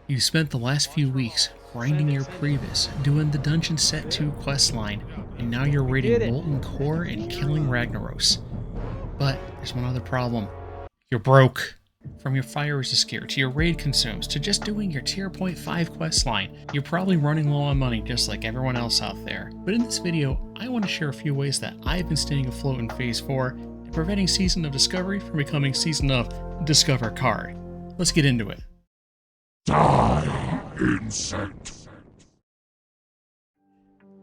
You spent the last few weeks grinding your Previs, doing the Dungeon Set 2 questline, and now you're raiding Did it. Molten Core and killing Ragnaros. But there's one other problem. You're broke. From your Fire Resist gear to your raid consumes to just doing your tier 0.5 questline, you're probably running low on money just like everyone else out there. But in this video, I want to share a few ways that I've been staying afloat in Phase 4 and preventing Season of Discovery from becoming Season of Discover Card. Let's get into it. Die, insect!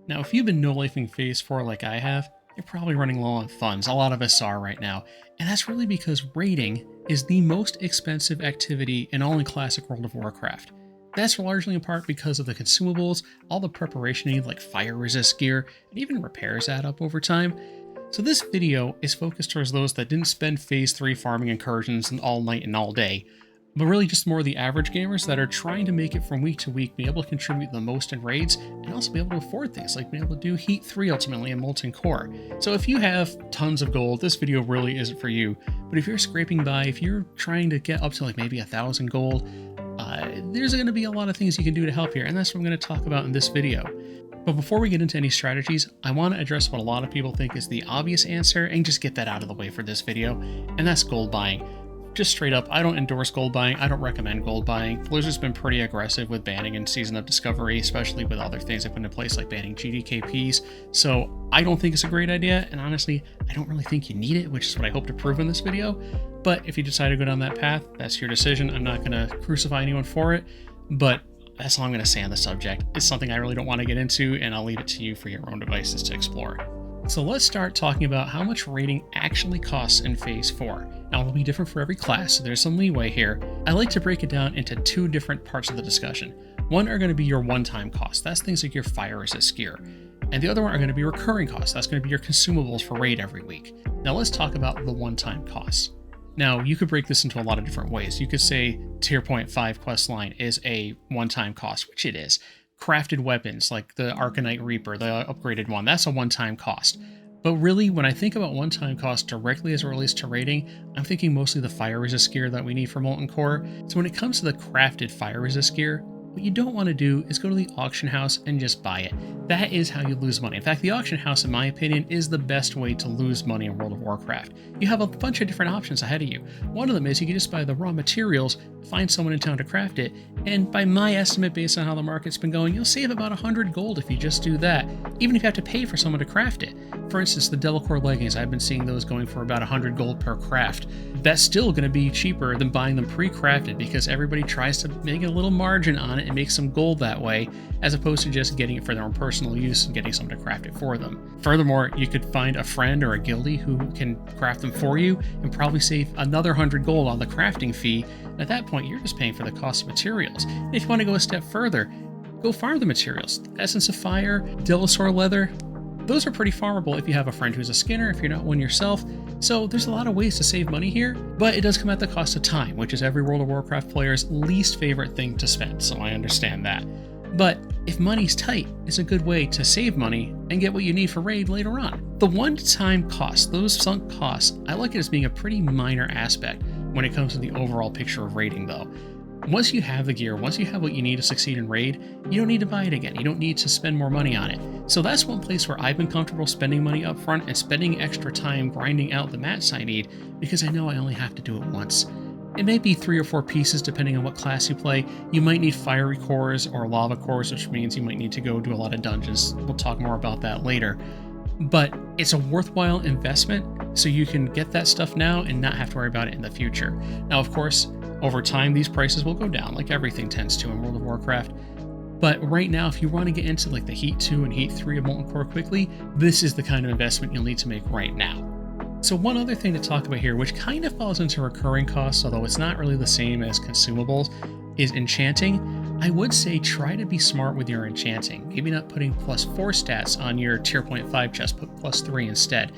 Now, if you've been no-lifing Phase 4 like I have, you're probably running low on funds. A lot of us are right now. And that's really because raiding is the most expensive activity in all in Classic World of Warcraft. That's largely in part because of the consumables, all the preparation needed like fire resist gear, and even repairs add up over time. So this video is focused towards those that didn't spend Phase 3 farming incursions all night and all day, but really just more the average gamers that are trying to make it from week to week, be able to contribute the most in raids, and also be able to afford things like being able to do Heat 3 ultimately in Molten Core. So if you have tons of gold, this video really isn't for you. But if you're scraping by, if you're trying to get up to like maybe 1,000 gold, there's going to be a lot of things you can do to help here, and that's what I'm going to talk about in this video. But before we get into any strategies, I want to address what a lot of people think is the obvious answer and just get that out of the way for this video, and that's gold buying. Just straight up, I don't endorse gold buying. I don't recommend gold buying. Blizzard's been pretty aggressive with banning in Season of Discovery, especially with other things they've put into place like banning GDKPs. So I don't think it's a great idea, and honestly, I don't really think you need it, which is what I hope to prove in this video. But if you decide to go down that path, that's your decision. I'm not going to crucify anyone for it, but that's all I'm going to say on the subject. It's something I really don't want to get into, and I'll leave it to you for your own devices to explore. So let's start talking about how much raiding actually costs in Phase 4. Now it'll be different for every class, so there's some leeway here. I like to break it down into two different parts of the discussion. One are going to be your one-time costs, that's things like your fire resist gear. And the other one are going to be recurring costs, that's going to be your consumables for raid every week. Now let's talk about the one-time costs. Now you could break this into a lot of different ways. You could say tier 0.5 questline is a one-time cost, which it is. Crafted weapons like the Arcane Reaper, the upgraded one, that's a one-time cost. But really, when I think about one-time cost directly as it relates to raiding, I'm thinking mostly the fire resist gear that we need for Molten Core. So when it comes to the crafted fire resist gear, what you don't want to do is go to the auction house and just buy it. That is how you lose money. In fact, the auction house, in my opinion, is the best way to lose money in World of Warcraft. You have a bunch of different options ahead of you. One of them is you can just buy the raw materials, find someone in town to craft it, and by my estimate, based on how the market's been going, you'll save about 100 gold if you just do that, even if you have to pay for someone to craft it. For instance, the Delacor leggings, I've been seeing those going for about 100 gold per craft. That's still going to be cheaper than buying them pre-crafted because everybody tries to make a little margin on it and make some gold that way, as opposed to just getting it for their own personal use and getting someone to craft it for them. Furthermore, you could find a friend or a guildie who can craft them for you and probably save another 100 gold on the crafting fee. And at that point, you're just paying for the cost of materials. And if you want to go a step further, go farm the materials. Essence of Fire, Delacor leather, those are pretty farmable if you have a friend who's a skinner, if you're not one yourself. So there's a lot of ways to save money here, but it does come at the cost of time, which is every World of Warcraft player's least favorite thing to spend, so I understand that. But if money's tight, it's a good way to save money and get what you need for raid later on. The one-time costs, those sunk costs, I like it as being a pretty minor aspect when it comes to the overall picture of raiding though. Once you have the gear, once you have what you need to succeed in raid, you don't need to buy it again. You don't need to spend more money on it. So that's one place where I've been comfortable spending money up front and spending extra time grinding out the mats I need because I know I only have to do it once. It may be 3 or 4 pieces depending on what class you play. You might need fiery cores or lava cores, which means you might need to go do a lot of dungeons. We'll talk more about that later. But it's a worthwhile investment so you can get that stuff now and not have to worry about it in the future. Now, of course, over time, these prices will go down like everything tends to in World of Warcraft. But right now, if you want to get into like the Heat 2 and Heat 3 of Molten Core quickly, this is the kind of investment you'll need to make right now. So one other thing to talk about here, which kind of falls into recurring costs, although it's not really the same as consumables, is enchanting. I would say try to be smart with your enchanting. Maybe not putting +4 stats on your tier 0.5 chest, put +3 instead.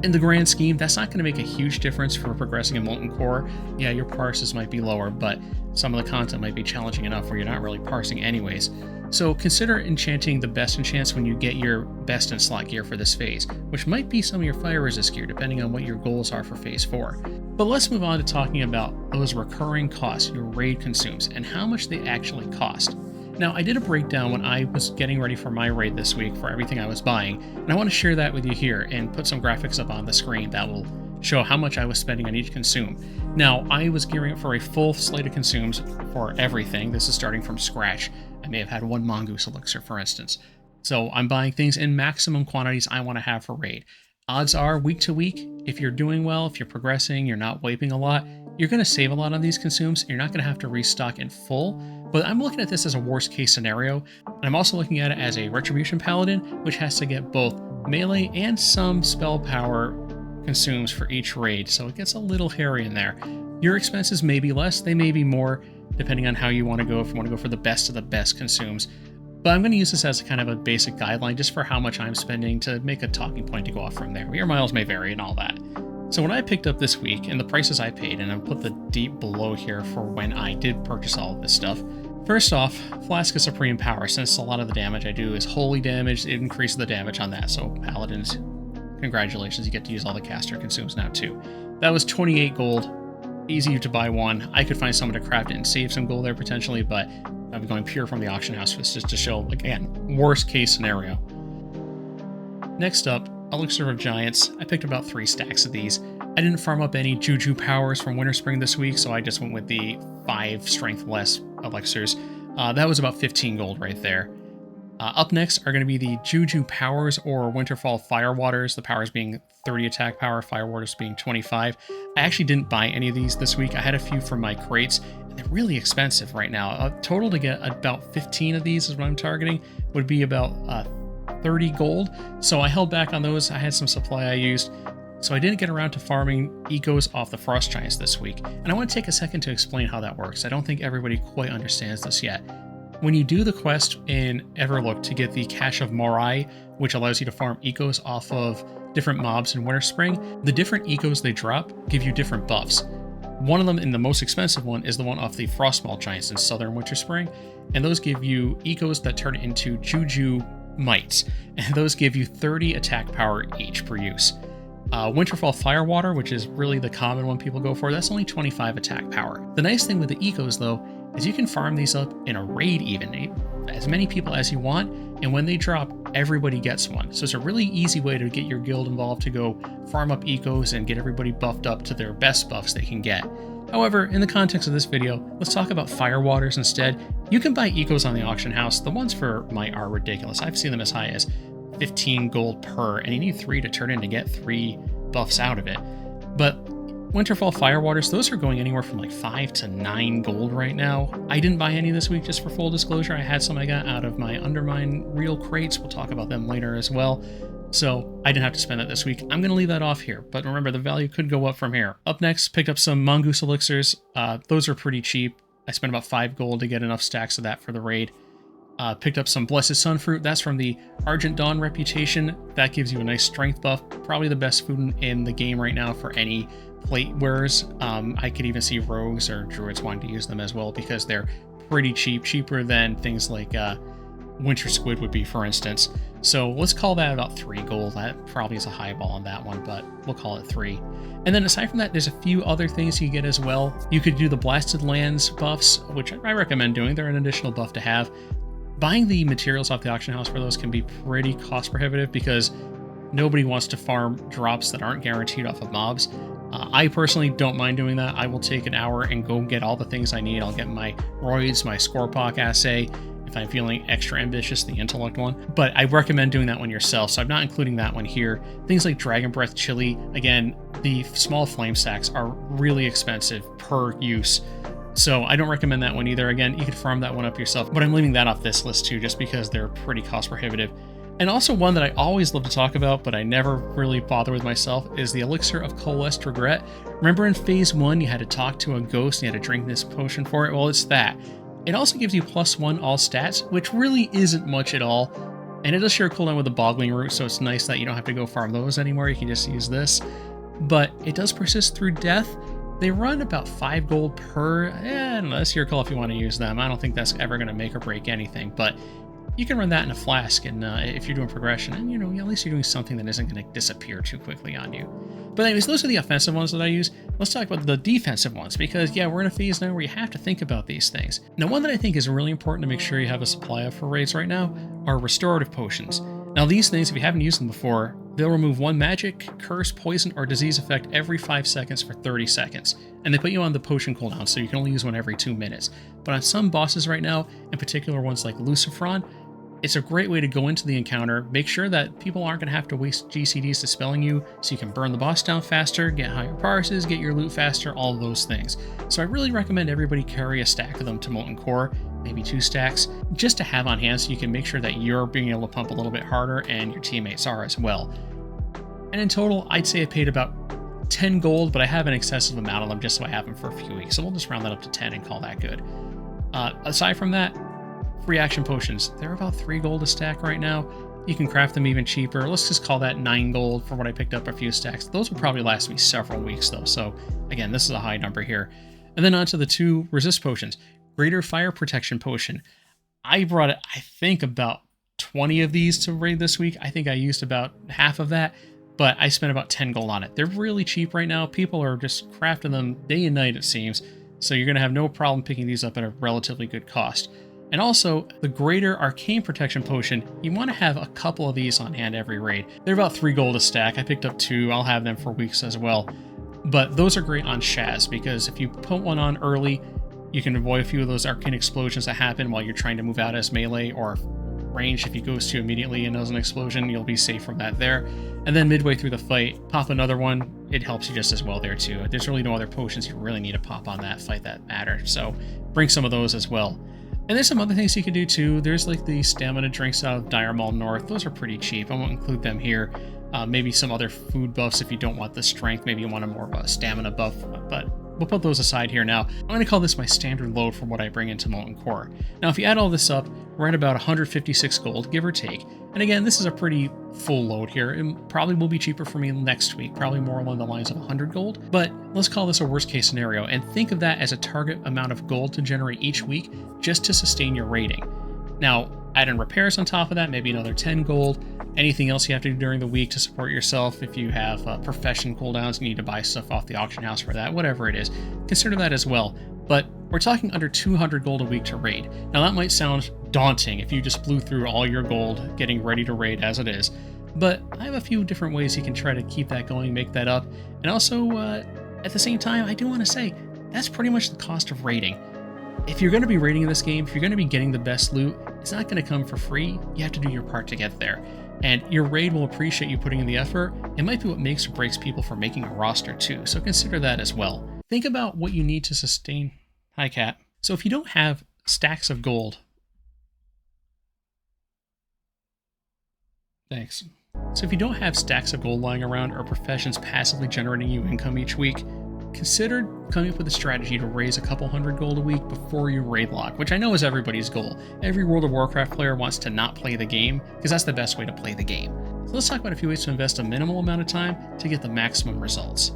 In the grand scheme, that's not going to make a huge difference for progressing in Molten Core. Yeah, your parses might be lower, but some of the content might be challenging enough where you're not really parsing anyways. So consider enchanting the best enchants when you get your best in slot gear for this phase, which might be some of your fire resist gear depending on what your goals are for Phase 4. But let's move on to talking about those recurring costs your raid consumes and how much they actually cost. Now, I did a breakdown when I was getting ready for my raid this week for everything I was buying, and I want to share that with you here and put some graphics up on the screen that will show how much I was spending on each consume. Now, I was gearing up for a full slate of consumes for everything. This is starting from scratch. I may have had one mongoose elixir, for instance. So I'm buying things in maximum quantities I want to have for raid. Odds are, week to week, if you're doing well, if you're progressing, you're not wiping a lot, you're going to save a lot on these consumes. You're not going to have to restock in full, but I'm looking at this as a worst case scenario. And I'm also looking at it as a Retribution Paladin, which has to get both melee and some spell power consumes for each raid, so it gets a little hairy in there. Your expenses may be less, they may be more, depending on how you want to go, if you want to go for the best of the best consumes. But I'm going to use this as kind of a basic guideline just for how much I'm spending to make a talking point to go off from there. Your miles may vary and all that. So what I picked up this week and the prices I paid, and I'll put the deep below here for when I did purchase all of this stuff. First off, Flask of Supreme Power, since a lot of the damage I do is holy damage, it increases the damage on that. So Paladins, congratulations, you get to use all the caster consumes now too. That was 28 gold, easy to buy one. I could find someone to craft it and save some gold there potentially, but I'm going pure from the auction house just to show, again, worst case scenario. Next up, Elixir of Giants. I picked about 3 stacks of these. I didn't farm up any Juju powers from Winter Spring this week, so I just went with the 5 strength less elixirs. That was about 15 gold right there. Up next are going to be the Juju powers or Winterfall Firewaters, the powers being 30 attack power, Firewaters being 25. I actually didn't buy any of these this week. I had a few from my crates, and they're really expensive right now. Total to get about 15 of these is what I'm targeting, would be about 30 gold. So I held back on those. I had some supply I used. So I didn't get around to farming ecos off the Frost Giants this week. And I want to take a second to explain how that works. I don't think everybody quite understands this yet. When you do the quest in Everlook to get the Cache of Morai, which allows you to farm ecos off of different mobs in Winter Spring, the different ecos they drop give you different buffs. One of them, and the most expensive one, is the one off the Frostmaw Giants in Southern Winter Spring, and those give you ecos that turn into Juju Mites, and those give you 30 attack power each per use. Winterfall Firewater, which is really the common one people go for, that's only 25 attack power. The nice thing with the ecos, though, is you can farm these up in a raid even, as many people as you want, and when they drop, everybody gets one. So it's a really easy way to get your guild involved to go farm up ecos and get everybody buffed up to their best buffs they can get. However, in the context of this video, let's talk about Firewaters instead. You can buy ecos on the auction house. The ones for Might are ridiculous. I've seen them as high as 15 gold per, and you need 3 to turn in to get 3 buffs out of it. But Winterfall Firewaters, those are going anywhere from like 5 to 9 gold right now. I didn't buy any this week, just for full disclosure. I had some I got out of my Undermine real crates. We'll talk about them later as well. So I didn't have to spend that this week. I'm going to leave that off here, but remember, the value could go up from here. Up next, picked up some Mongoose elixirs. Those are pretty cheap. I spent about 5 gold to get enough stacks of that for the raid. Picked up some Blessed Sunfruit. That's from the Argent Dawn reputation. That gives you a nice strength buff. Probably the best food in the game right now for any plate wearers. I could even see rogues or druids wanting to use them as well because they're pretty cheap, cheaper than things like Winter Squid would be, for instance. So let's call that about 3 gold. That probably is a high ball on that one, but we'll call it 3. And then aside from that, there's a few other things you get as well. You could do the Blasted Lands buffs, which I recommend doing. They're an additional buff to have. Buying the materials off the auction house for those can be pretty cost prohibitive because nobody wants to farm drops that aren't guaranteed off of mobs. I personally don't mind doing that. I will take an hour and go get all the things I need. I'll get my Roids, my Scorpok assay, if I'm feeling extra ambitious, the Intellect one. But I recommend doing that one yourself, so I'm not including that one here. Things like Dragon Breath Chili, again, the small flame stacks are really expensive per use. So I don't recommend that one either. Again, you could farm that one up yourself, but I'm leaving that off this list too, just because they're pretty cost prohibitive. And also one that I always love to talk about, but I never really bother with myself, is the Elixir of Coalesced Regret. Remember in Phase 1, you had to talk to a ghost and you had to drink this potion for it? Well, it's that. It also gives you +1 all stats, which really isn't much at all. And it does share a cooldown with the Boggling Root, so it's nice that you don't have to go farm those anymore. You can just use this. But it does persist through death. They run about 5 gold per, unless you're call if you want to use them. I don't think that's ever going to make or break anything, but you can run that in a flask, and if you're doing progression, and at least you're doing something that isn't going to disappear too quickly on you. But anyways, those are the offensive ones that I use. Let's talk about the defensive ones, because yeah, we're in a phase now where you have to think about these things. Now, one that I think is really important to make sure you have a supply of for raids right now are restorative potions. Now, these things, if you haven't used them before, they'll remove one magic, curse, poison, or disease effect every 5 seconds for 30 seconds. And they put you on the potion cooldown, so you can only use one every 2 minutes. But on some bosses right now, in particular ones like Lucifron, it's a great way to go into the encounter, make sure that people aren't going to have to waste GCDs dispelling you, so you can burn the boss down faster, get higher parses, get your loot faster, all of those things. So I really recommend everybody carry a stack of them to Molten Core, maybe 2 stacks, just to have on hand so you can make sure that you're being able to pump a little bit harder and your teammates are as well. And in total, I'd say I paid about 10 gold, but I have an excessive amount of them just so I have them for a few weeks. So we'll just round that up to 10 and call that good. Aside from that, free action potions. They're about 3 gold a stack right now. You can craft them even cheaper. Let's just call that 9 gold for what I picked up a few stacks. Those will probably last me several weeks though. So again, this is a high number here. And then on to the 2 resist potions. Greater Fire Protection Potion. I brought, I think, about 20 of these to raid this week. I think I used about half of that, but I spent about 10 gold on it. They're really cheap right now. People are just crafting them day and night, it seems. So you're going to have no problem picking these up at a relatively good cost. And also, the Greater Arcane Protection Potion, you want to have a couple of these on hand every raid. They're about 3 gold a stack. I picked up 2. I'll have them for weeks as well. But those are great on Shaz, because if you put one on early, you can avoid a few of those arcane explosions that happen while you're trying to move out as melee or range. If you goes to immediately and does an explosion, you'll be safe from that there. And then midway through the fight, pop another one. It helps you just as well there too. There's really no other potions you really need to pop on that fight that matter. So bring some of those as well. And there's some other things you can do too. There's like the stamina drinks out of Dire Maul North. Those are pretty cheap. I won't include them here. Maybe some other food buffs if you don't want the strength. Maybe you want a more of a stamina buff, but we'll put those aside here now. I'm going to call this my standard load for what I bring into Molten Core. Now, if you add all this up, we're at about 156 gold, give or take. And again, this is a pretty full load here. It probably will be cheaper for me next week, probably more along the lines of 100 gold. But let's call this a worst case scenario and think of that as a target amount of gold to generate each week just to sustain your rating. Now, add in repairs on top of that, maybe another 10 gold. Anything else you have to do during the week to support yourself, if you have profession cooldowns, you need to buy stuff off the auction house for that, whatever it is, consider that as well. But we're talking under 200 gold a week to raid. Now that might sound daunting if you just blew through all your gold getting ready to raid as it is, but I have a few different ways you can try to keep that going, make that up. And also, at the same time, I do want to say, that's pretty much the cost of raiding. If you're going to be raiding in this game, if you're going to be getting the best loot, it's not going to come for free. You have to do your part to get there. And your raid will appreciate you putting in the effort. It might be what makes or breaks people from making a roster too, so consider that as well. Think about what you need to sustain. Hi, Cat. So if you don't have stacks of gold... Thanks. So if you don't have stacks of gold lying around or professions passively generating you income each week, consider coming up with a strategy to raise a couple hundred gold a week before you raid lock, which I know is everybody's goal. Every World of Warcraft player wants to not play the game, because that's the best way to play the game. So let's talk about a few ways to invest a minimal amount of time to get the maximum results.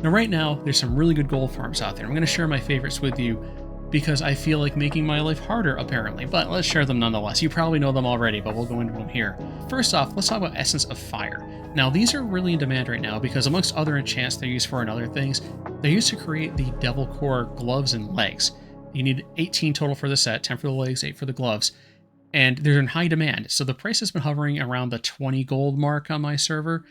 Now right now, there's some really good gold farms out there. I'm going to share my favorites with you because I feel like making my life harder apparently, but let's share them nonetheless. You probably know them already, but we'll go into them here. First off, let's talk about Essence of Fire. Now these are really in demand right now because amongst other enchants they're used for and other things, they're used to create the Devil Core gloves and legs. You need 18 total for the set, 10 for the legs, 8 for the gloves, and they're in high demand. So the price has been hovering around the 20 gold mark on my server,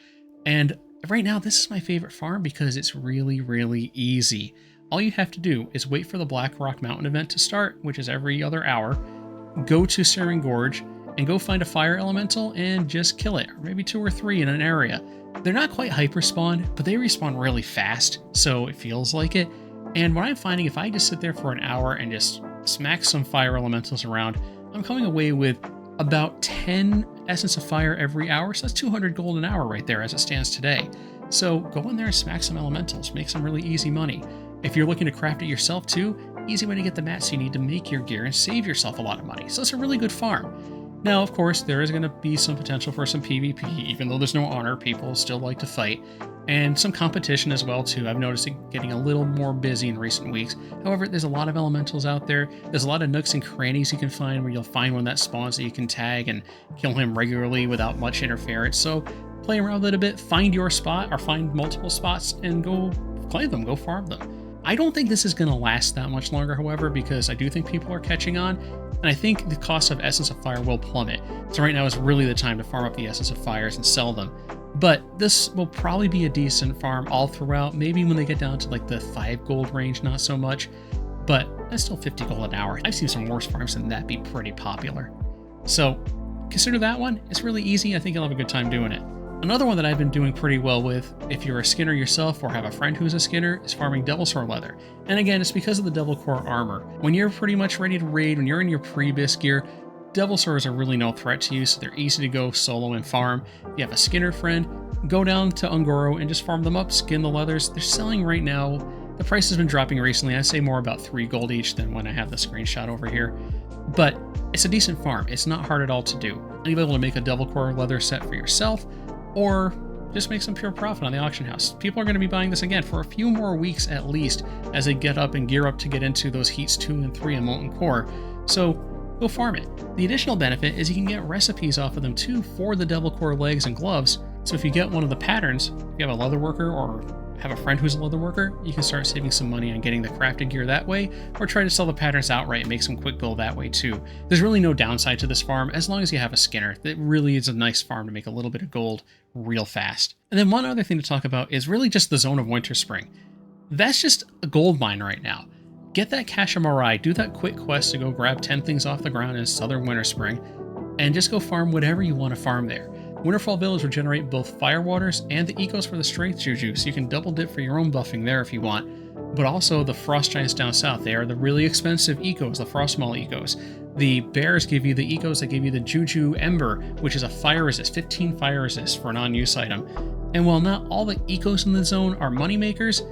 and right now this is my favorite farm because it's really, really easy. All you have to do is wait for the Black Rock Mountain event to start, which is every other hour, go to Searing Gorge, and go find a fire elemental and just kill it, or maybe 2 or 3 in an area. They're not quite hyper spawn, but they respawn really fast, so it feels like it. And what I'm finding, if I just sit there for an hour and just smack some fire elementals around, I'm coming away with about 10 Essence of Fire every hour, so that's 200 gold an hour right there as it stands today. So go in there and smack some elementals, make some really easy money. If you're looking to craft it yourself too, easy way to get the mats you need to make your gear and save yourself a lot of money. So it's a really good farm. Now, of course, there is going to be some potential for some PvP. Even though there's no honor, people still like to fight. and some competition as well too. I've noticed it getting a little more busy in recent weeks. However, there's a lot of elementals out there. There's a lot of nooks and crannies you can find where you'll find one that spawns that you can tag and kill him regularly without much interference. So play around with it a bit, find your spot or find multiple spots and go claim them, go farm them. I don't think this is going to last that much longer, however, because I do think people are catching on, and I think the cost of Essence of Fire will plummet. So right now is really the time to farm up the Essence of Fires and sell them. But this will probably be a decent farm all throughout. Maybe when they get down to like the 5 gold range, not so much, but that's still 50 gold an hour. I've seen some worse farms than that be pretty popular. So consider that one. It's really easy. I think you'll have a good time doing it. Another one that I've been doing pretty well with, if you're a skinner yourself or have a friend who's a skinner, is farming Devil Sword leather. And again, it's because of the Devil Core armor. When you're pretty much ready to raid, when you're in your pre-bis gear, Devil Swords are really no threat to you, so they're easy to go solo and farm. If you have a skinner friend, go down to Ungoro and just farm them up, skin the leathers. They're selling right now. The price has been dropping recently. I say more about 3 gold each than when I have the screenshot over here. But it's a decent farm. It's not hard at all to do. And you'll be able to make a Devil Core leather set for yourself, or just make some pure profit on the auction house. People are going to be buying this again for a few more weeks at least as they get up and gear up to get into those heats 2 and 3 in Molten Core. So go farm it. The additional benefit is you can get recipes off of them too for the Devil Core legs and gloves. So if you get one of the patterns, if you have a leather worker or have a friend who's a leather worker, you can start saving some money on getting the crafted gear that way, or try to sell the patterns outright and make some quick gold that way too. There's really no downside to this farm as long as you have a skinner. It really is a nice farm to make a little bit of gold real fast. And then one other thing to talk about is really just the Zone of Winter Spring. That's just a gold mine right now. Get that Cache of Morai, do that quick quest to go grab 10 things off the ground in Southern Winter Spring, and just go farm whatever you want to farm there. Winterfall Village will generate both Fire Waters and the Ecos for the Strength Juju, so you can double dip for your own buffing there if you want. But also the Frost Giants down south, they are the really expensive Ecos, the Frostmaul Ecos. The Bears give you the Ecos that give you the Juju Ember, which is a fire resist, 15 fire resist for a non-use item. And while not all the Ecos in the zone are money makers,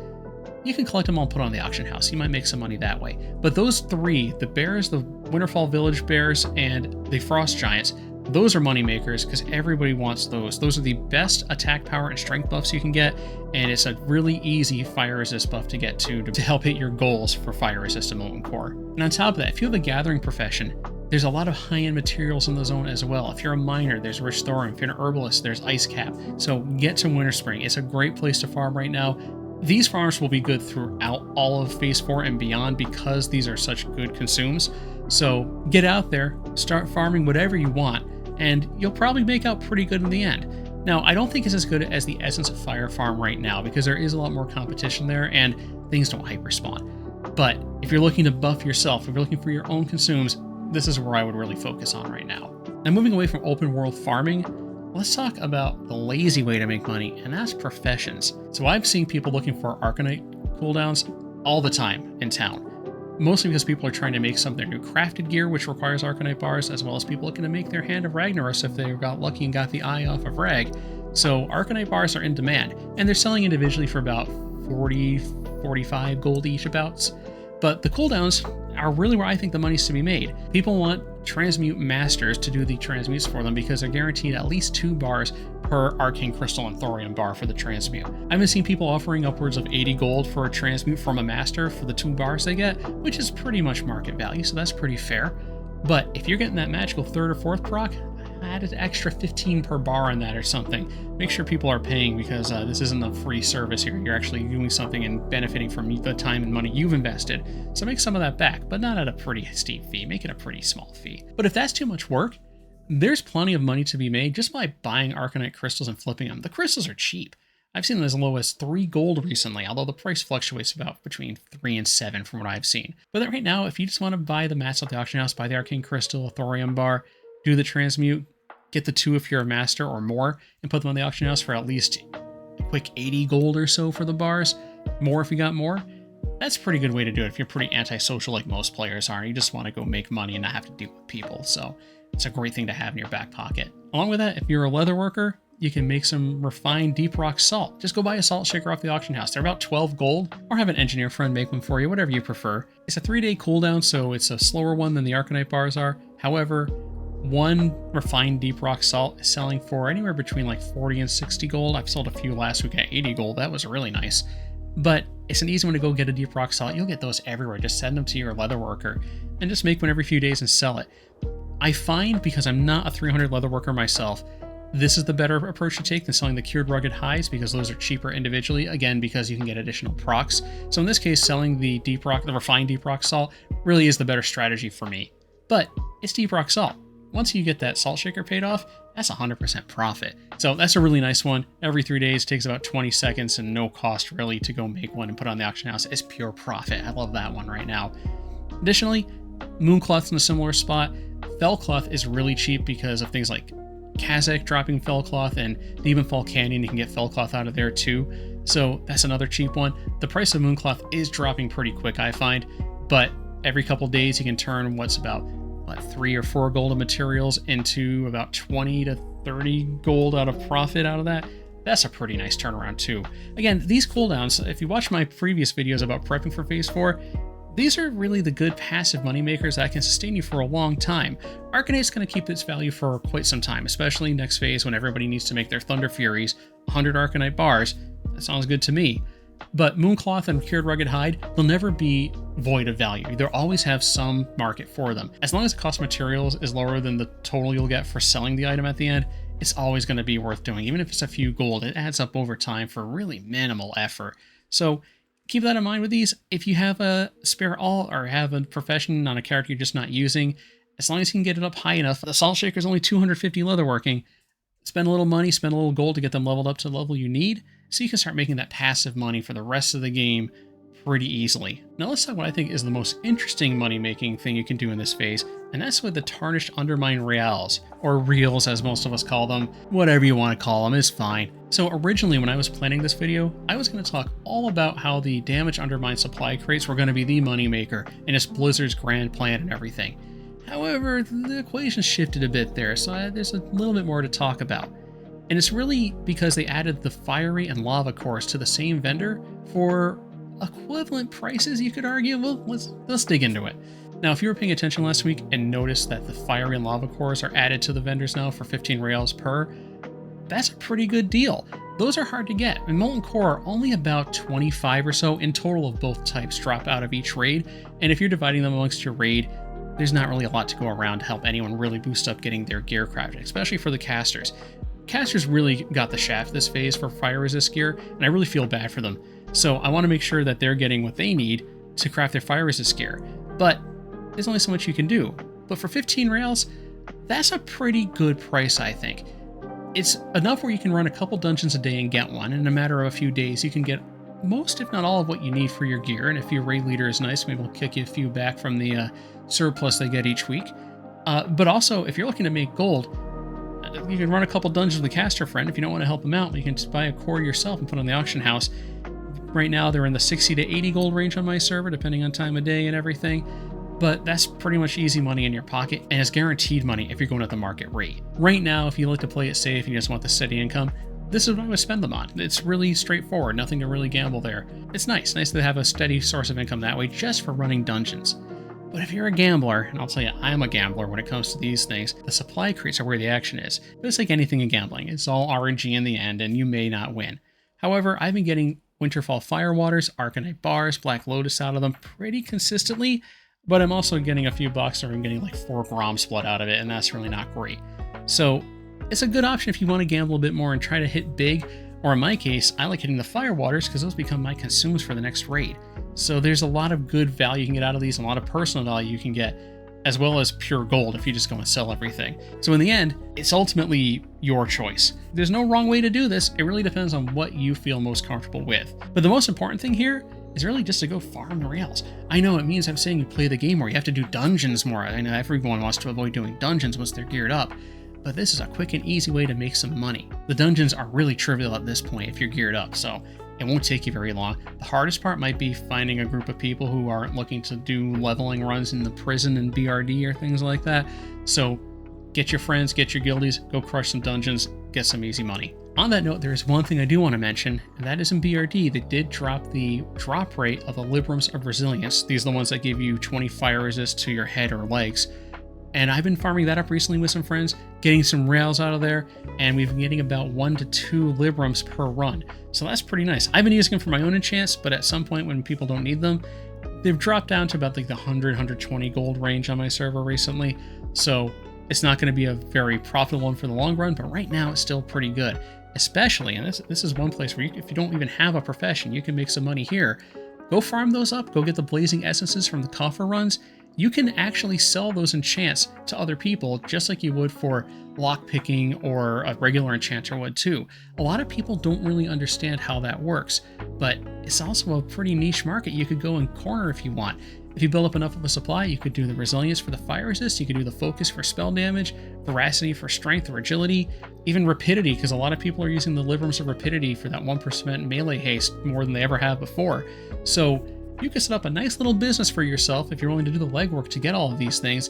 you can collect them all and put on the auction house. You might make some money that way. But those 3, the Bears, the Winterfall Village Bears, and the Frost Giants, those are money makers because everybody wants those. Those are the best attack power and strength buffs you can get, and it's a really easy fire resist buff to get to help hit your goals for fire resist and Molten Core. And on top of that, if you have a gathering profession, there's a lot of high-end materials in the zone as well. If you're a miner, there's Rich Thorium. If you're an herbalist, there's Ice Cap. So get to Winter Spring. It's a great place to farm right now. These farms will be good throughout all of Phase 4 and beyond because these are such good consumes. So get out there, start farming whatever you want, and you'll probably make out pretty good in the end. Now, I don't think it's as good as the Essence of Fire farm right now because there is a lot more competition there and things don't hyperspawn. But if you're looking to buff yourself, if you're looking for your own consumes, this is where I would really focus on right now. Now, moving away from open world farming, let's talk about the lazy way to make money, and that's professions. So I've seen people looking for Arcanite cooldowns all the time in town. Mostly because people are trying to make some of their new crafted gear, which requires Arcanite bars, as well as people looking to make their Hand of Ragnaros if they got lucky and got the eye off of Rag. So Arcanite bars are in demand, and they're selling individually for about 40, 45 gold each abouts. But the cooldowns are really where I think the money's to be made. People want transmute masters to do the transmutes for them because they're guaranteed at least 2 bars per Arcane Crystal and Thorium bar for the transmute. I've been seeing people offering upwards of 80 gold for a transmute from a master for the 2 bars they get, which is pretty much market value, so that's pretty fair. But if you're getting that magical 3rd or 4th proc, add an extra 15 per bar on that or something. Make sure people are paying because this isn't a free service here. You're actually doing something and benefiting from the time and money you've invested. So make some of that back, but not at a pretty steep fee. Make it a pretty small fee. But if that's too much work, there's plenty of money to be made just by buying Arcanite crystals and flipping them. The crystals are cheap. I've seen them as low as 3 gold recently, although the price fluctuates about between 3 and 7 from what I've seen. But right now, if you just want to buy the mats at the auction house, buy the Arcane Crystal, a Thorium bar, do the transmute, get the 2 if you're a master or more, and put them on the auction house for at least a quick 80 gold or so for the bars, more if you got more, that's a pretty good way to do it if you're pretty antisocial like most players are. You just want to go make money and not have to deal with people, so it's a great thing to have in your back pocket. Along with that, if you're a leather worker, you can make some refined deep rock salt. Just go buy a salt shaker off the auction house. They're about 12 gold, or have an engineer friend make one for you, whatever you prefer. It's a 3-day cooldown, so it's a slower one than the Arcanite bars are. However, One refined deep rock salt is selling for anywhere between like 40 and 60 gold. I've sold a few last week at 80 gold. That was really nice. But it's an easy one to go get a deep rock salt. You'll get those everywhere. Just send them to your leatherworker and just make one every few days and sell it. I find, because I'm not a 300 leatherworker myself, this is the better approach to take than selling the cured rugged hides, because those are cheaper individually, again, because you can get additional procs. So in this case, selling the refined deep rock salt really is the better strategy for me. But it's deep rock salt. Once you get that salt shaker paid off, that's 100% profit. So that's a really nice one. Every 3 days, takes about 20 seconds and no cost really to go make one and put on the auction house. It's pure profit. I love that one right now. Additionally, Mooncloth's in a similar spot. Fellcloth is really cheap because of things like Kazakh dropping Fellcloth, and Demonfall Canyon, you can get Fellcloth out of there too. So that's another cheap one. The price of Mooncloth is dropping pretty quick, I find, but every couple days you can turn what's about 3 or 4 gold of materials into about 20 to 30 gold out of profit out of that. That's a pretty nice turnaround too. Again, these cooldowns, if you watch my previous videos about prepping for Phase 4, these are really the good passive moneymakers that can sustain you for a long time. Arcane's going to keep its value for quite some time, especially next phase when everybody needs to make their Thunder Furies, 100 Arcanite bars. That sounds good to me. But Mooncloth and Cured Rugged Hide, they'll never be void of value. They'll always have some market for them. As long as the cost of materials is lower than the total you'll get for selling the item at the end, it's always going to be worth doing. Even if it's a few gold, it adds up over time for really minimal effort. So keep that in mind with these. If you have a spare alt or have a profession on a character you're just not using, as long as you can get it up high enough, the Salt Shaker is only 250 leatherworking. Spend a little money, spend a little gold to get them leveled up to the level you need, so you can start making that passive money for the rest of the game pretty easily. Now let's talk what I think is the most interesting money-making thing you can do in this phase, and that's with the Tarnished Undermine Reals, or Reels as most of us call them. Whatever you want to call them is fine. So originally when I was planning this video, I was going to talk all about how the Damage Undermine supply crates were going to be the moneymaker, and it's Blizzard's grand plan and everything. However, the equation shifted a bit there, so there's a little bit more to talk about. And it's really because they added the Fiery and Lava cores to the same vendor for equivalent prices, you could argue. Well, let's dig into it. Now, if you were paying attention last week and noticed that the Fiery and Lava cores are added to the vendors now for 15 reals per, that's a pretty good deal. Those are hard to get, and Molten Core are only about 25 or so in total of both types drop out of each raid, and if you're dividing them amongst your raid, there's not really a lot to go around to help anyone really boost up getting their gear crafted, especially for the casters. Casters really got the shaft this phase for fire resist gear, and I really feel bad for them. So I want to make sure that they're getting what they need to craft their fire resist gear. But there's only so much you can do. But for 15 rails, that's a pretty good price, I think. It's enough where you can run a couple dungeons a day and get one. In a matter of a few days, you can get most, if not all, of what you need for your gear. And if your raid leader is nice, maybe we'll kick you a few back from the surplus they get each week. But also, if you're looking to make gold, you can run a couple dungeons with a caster friend. If you don't want to help them out, you can just buy a core yourself and put on the auction house. Right now, they're in the 60 to 80 gold range on my server, depending on time of day and everything. But that's pretty much easy money in your pocket, and it's guaranteed money if you're going at the market rate. Right now, if you like to play it safe and you just want the steady income, this is what I would spend them on. It's really straightforward, nothing to really gamble there. It's nice to have a steady source of income that way just for running dungeons. But if you're a gambler, and I'll tell you, I'm a gambler when it comes to these things, the supply crates are where the action is. But it's like anything in gambling. It's all RNG in the end, and you may not win. However, I've been getting Winterfall Firewaters, Arcanite Bars, Black Lotus out of them pretty consistently, but I'm also getting a few bucks, or I'm getting like 4 Grom split out of it, and that's really not great. So it's a good option if you want to gamble a bit more and try to hit big, or in my case, I like hitting the Firewaters because those become my consumes for the next raid. So there's a lot of good value you can get out of these, and a lot of personal value you can get, as well as pure gold if you just go and sell everything. So in the end, it's ultimately your choice. There's no wrong way to do this. It really depends on what you feel most comfortable with. But the most important thing here is really just to go farm the rails. I know it means I'm saying you play the game more, you have to do dungeons more. I know everyone wants to avoid doing dungeons once they're geared up, but this is a quick and easy way to make some money. The dungeons are really trivial at this point if you're geared up, so it won't take you very long. The hardest part might be finding a group of people who aren't looking to do leveling runs in the prison and BRD or things like that. So get your friends, get your guildies, go crush some dungeons, get some easy money. On that note, there is one thing I do want to mention, and that is in BRD, they did drop the drop rate of the Librams of Resilience. These are the ones that give you 20 fire resist to your head or legs. And I've been farming that up recently with some friends, getting some rails out of there, and we've been getting about 1 to 2 librams per run. So that's pretty nice. I've been using them for my own enchants, but at some point when people don't need them, they've dropped down to about like the 100, 120 gold range on my server recently. So it's not going to be a very profitable one for the long run, but right now it's still pretty good. Especially, and this is one place where if you don't even have a profession, you can make some money here. Go farm those up, go get the blazing essences from the coffer runs. You can actually sell those enchants to other people just like you would for lockpicking or a regular enchanter would too. A lot of people don't really understand how that works, but it's also a pretty niche market you could go and corner if you want. If you build up enough of a supply, you could do the resilience for the fire resist, you could do the focus for spell damage, veracity for strength or agility, even rapidity, because a lot of people are using the librams of rapidity for that 1% melee haste more than they ever have before. So you can set up a nice little business for yourself if you're willing to do the legwork to get all of these things,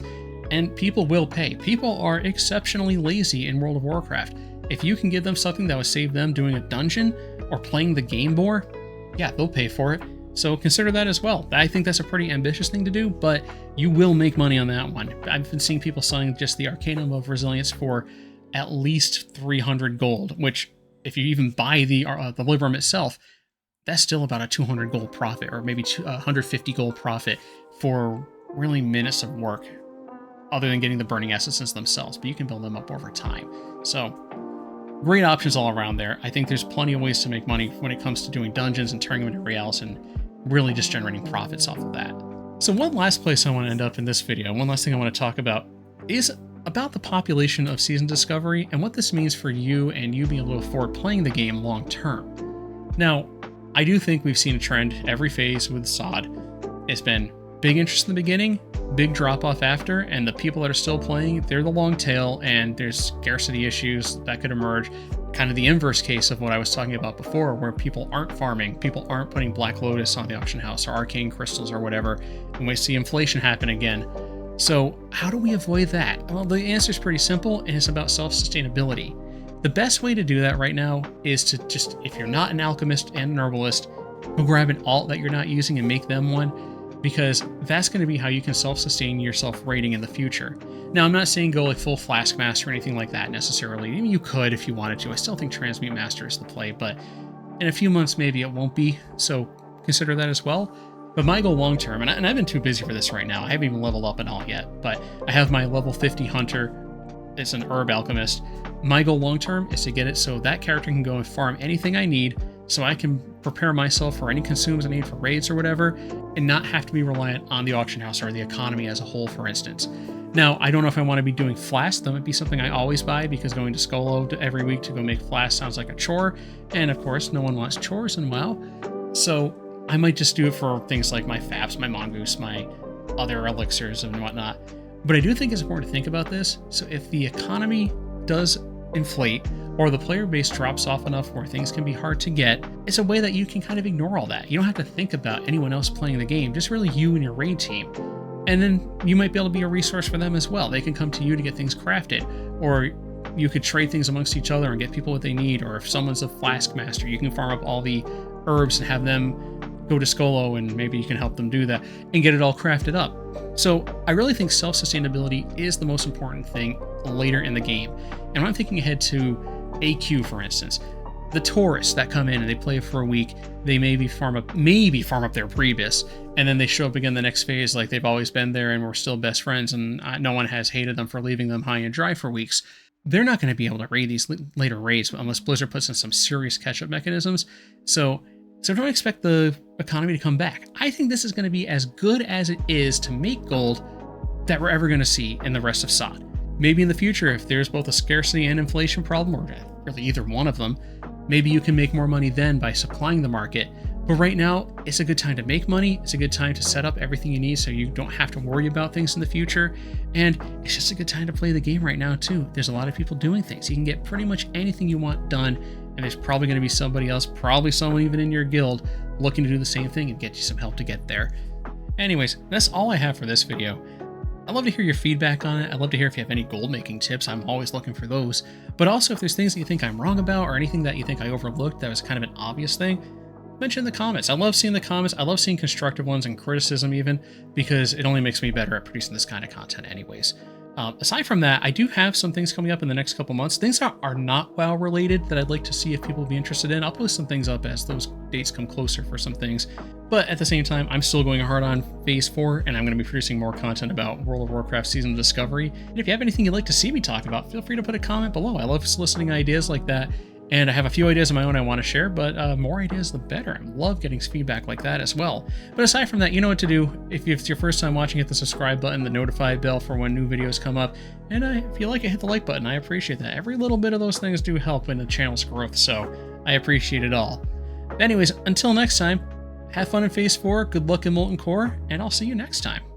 and people will pay. People are exceptionally lazy in World of Warcraft. If you can give them something that would save them doing a dungeon or playing the game more, yeah, they'll pay for it. So consider that as well. I think that's a pretty ambitious thing to do, but you will make money on that one. I've been seeing people selling just the Arcanum of Resilience for at least 300 gold, which if you even buy the Libram itself, that's still about a 200 gold profit, or maybe 150 gold profit for really minutes of work, other than getting the burning essences themselves, but you can build them up over time. So great options all around there. I think there's plenty of ways to make money when it comes to doing dungeons and turning them into reals and really just generating profits off of that. So one last place I want to end up in this video, one last thing I want to talk about, is about the population of Season Discovery and what this means for you and you being able to afford playing the game long term. Now, I do think we've seen a trend every phase with SoD. It's been big interest in the beginning, big drop off after, and the people that are still playing, they're the long tail, and there's scarcity issues that could emerge. Kind of the inverse case of what I was talking about before, where people aren't farming, people aren't putting Black Lotus on the auction house or Arcane Crystals or whatever, and we see inflation happen again. So how do we avoid that? Well, the answer is pretty simple, and it's about self-sustainability. The best way to do that right now is to just, if you're not an alchemist and an herbalist, go grab an alt that you're not using and make them one, because that's going to be how you can self-sustain yourself raiding in the future. Now, I'm not saying go like full Flask Master or anything like that necessarily. I mean, you could if you wanted to. I still think Transmute Master is the play, but in a few months maybe it won't be, so consider that as well. But my goal long term, and I've been too busy for this right now, I haven't even leveled up at all yet, but I have my level 50 Hunter. It's an herb alchemist. My goal long term is to get it so that character can go and farm anything I need, so I can prepare myself for any consumes I need for raids or whatever, and not have to be reliant on the auction house or the economy as a whole, for instance. Now, I don't know if I want to be doing flasks. That might be something I always buy, because going to Skolo every week to go make flasks sounds like a chore, and of course, no one wants chores in WoW. So I might just do it for things like my Faps, my Mongoose, my other elixirs and whatnot. But I do think it's important to think about this. So if the economy does inflate, or the player base drops off enough where things can be hard to get, it's a way that you can kind of ignore all that. You don't have to think about anyone else playing the game, just really you and your raid team. And then you might be able to be a resource for them as well. They can come to you to get things crafted, or you could trade things amongst each other and get people what they need. Or if someone's a Flask Master, you can farm up all the herbs and have them go to Skolo, and maybe you can help them do that and get it all crafted up. So I really think self-sustainability is the most important thing later in the game. And when I'm thinking ahead to AQ, for instance, the tourists that come in and they play for a week, they maybe farm up their Priebus, and then they show up again the next phase like they've always been there and we're still best friends, and no one has hated them for leaving them high and dry for weeks. They're not going to be able to raid these later raids unless Blizzard puts in some serious catch-up mechanisms. So don't expect the economy to come back. I think this is going to be as good as it is to make gold that we're ever going to see in the rest of SoD. Maybe in the future, if there's both a scarcity and inflation problem, or really either one of them, maybe you can make more money then by supplying the market. But right now, it's a good time to make money. It's a good time to set up everything you need so you don't have to worry about things in the future. And it's just a good time to play the game right now too. There's a lot of people doing things. You can get pretty much anything you want done, and there's probably going to be somebody else, probably someone even in your guild, looking to do the same thing and get you some help to get there. Anyways, that's all I have for this video. I'd love to hear your feedback on it. I'd love to hear if you have any gold making tips. I'm always looking for those. But also, if there's things that you think I'm wrong about, or anything that you think I overlooked that was kind of an obvious thing, mention in the comments. I love seeing the comments. I love seeing constructive ones and criticism even, because it only makes me better at producing this kind of content anyways. Aside from that, I do have some things coming up in the next couple months. Things that are not WoW related that I'd like to see if people would be interested in. I'll post some things up as those dates come closer for some things. But at the same time, I'm still going hard on Phase 4, and I'm going to be producing more content about World of Warcraft Season of Discovery. And if you have anything you'd like to see me talk about, feel free to put a comment below. I love soliciting ideas like that. And I have a few ideas of my own I want to share, but more ideas the better. I love getting feedback like that as well. But aside from that, you know what to do. If it's your first time watching, hit the subscribe button, the notify bell for when new videos come up. And if you like it, hit the like button. I appreciate that. Every little bit of those things do help in the channel's growth, so I appreciate it all. But anyways, until next time, have fun in Phase 4, good luck in Molten Core, and I'll see you next time.